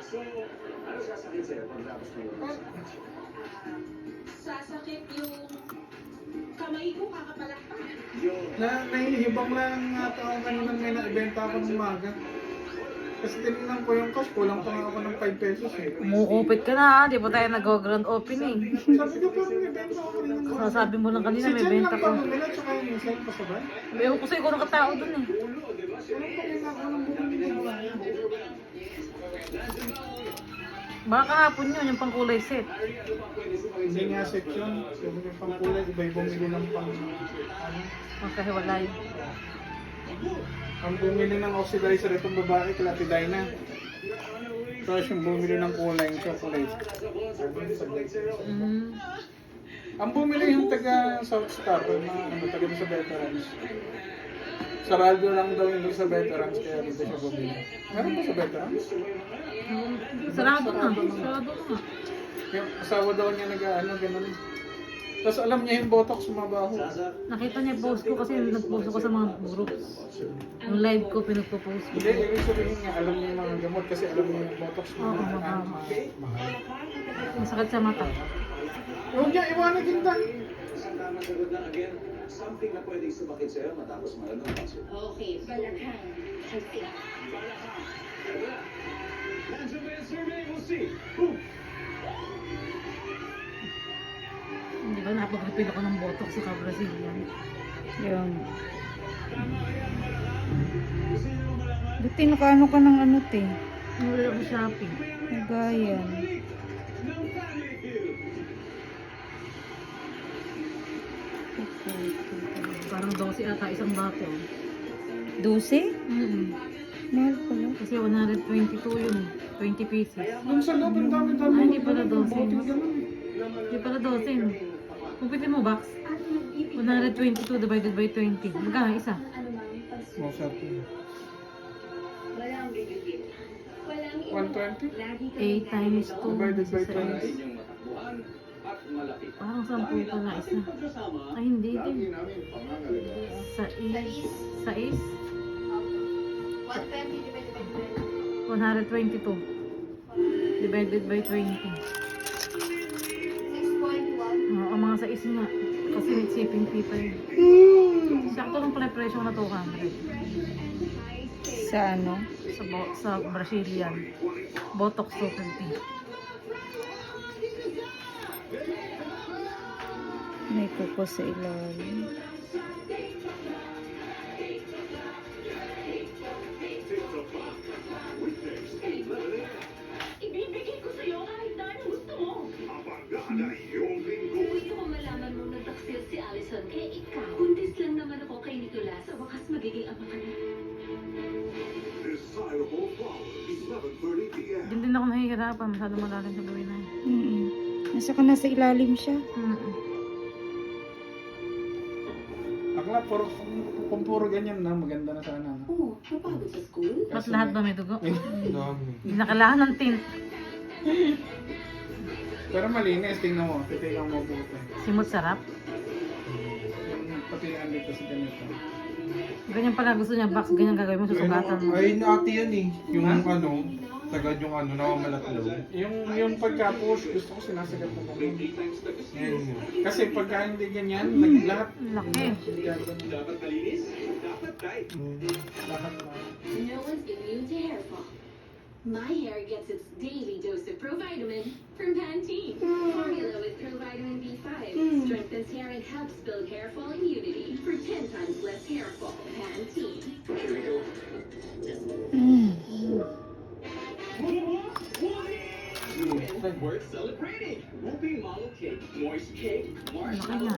So, ano sasakit sa'yo pagkatapos mo yun? Sasakit yung kamay ko kakapalakpak. Nahihibang lang ata ako kanina may naibenta ako ng umaga. Kasi tinignan ko yung cash, kulang pa nga ako ng 5 pesos eh. Umukupit ka na ha, di ba tayo nag-grand opening? Sabi ko parang may benta ako rin ng Sasabi mo lang kanina Si may Jen benta lang ko. pa bumili at saka yung isa yung pasabay. Ewan ko sa'yo kung nakatao dun eh. Walang pakita ako ng bumili ng bahay. Baka kahapon yun, yung pangkulay set. Hindi nga set yun. Sabi ko pang kulay, iba yung bumili ng pang ano. Magkahiwalay. Ang bumili ng oxidizer itong babae, Clatidina na. Tapos yung bumili ng kulay, yung chocolate. Mm. Ang bumili yung taga South Star, na ano, taga sa veterans. Sa radyo lang daw yung sa veterans, kaya dito siya bumili. Meron ba sa veterans? Sarado na. Sarado na. Yung asawa daw niya nag-ano, gano'n. Tapos alam niya yung botox mabaho. Nakita niya post ko kasi nag-post ko sa mga groups. Yung live ko, pinagpo-post ko. Hindi, ibig sabihin niya, alam niya yung mga gamot kasi alam niya yung botox Oo, mahal. mahal. Masakit sa mata. Huwag niya iwanan kita. Isang tamang sagot na again, something na pwedeng sumakit sa'yo matapos malamang kaso. Okay, balakhan. Kasi Nandiyan ba yung survey? We'll see. Boom! Hindi ba nakapag-refill ako ng botox sa Brazilian? Yun. Buti nakaano ka ng ano te. Wala ko shopping. Nagayan. Parang 12 ata isang bato. 12? Mahal pala. Kasi 122 yun. 20 pieces. Doon sa loob, ang dami-dami. Ah, hindi pala 12. Boting ganun. Hindi pala 12. Kung pwede mo box, 122 divided by 20. Magkano isa? Masarap yun. walang bibigil. Walang 120? 8 times 2. Divided by 20. Inyong matakbuhan at malapit. Parang 10 pala isa. Ay, hindi din. Sa is 120 divided by 12. 122 divided by 20. 6.1. Ang mga sa is nga. Kasi may shipping fee pa yun. Sakto lang pala yung presyo na 200. Sa ano? Sa Brazilian. Botox 250. May kuko sa ilalim. Ibibigay ko sa'yo kahit na anong gusto mo. Gusto ko malaman mo nagtaksil si Allison kaya ikaw. Kuntis lang naman ako kay Nicolas. Sa wakas magiging ama ka na. Diyan din ako nahihirapan. Masyado malalim sa buhay na yun. Nasa ka nasa ilalim siya. Akla, kung puro ganyan na, maganda na sana. No? Oo, napagod sa school. Ba't lahat ba may dugo? Dami. Hindi na kailangan ng tint. Pero malinis, tingnan mo. Titignan mo buti. Simot sarap. Yung patihan dito sa ganito. Ganyan pala gusto niya box. Ganyan gagawin mo. Susugatan mo. Ay, ate yan eh. Yung Ha? ano, sagad yung ano, namamalatlaw. Yung pagka-push, gusto ko sinasagat mo. Yan yun. Kasi pagka hindi ganyan, naglahat. Laki. Dapat malinis, dapat tight. Lahat na. No one's immune to hair fall. My hair gets its daily dose of provitamin from Pantene. Formula with provitamin B5 strengthens hair and helps build hair fall immunity for 10 times less hair fall. Pantene. Here we go. We're celebrating. Whoopie model cake, moist cake, Laki nga.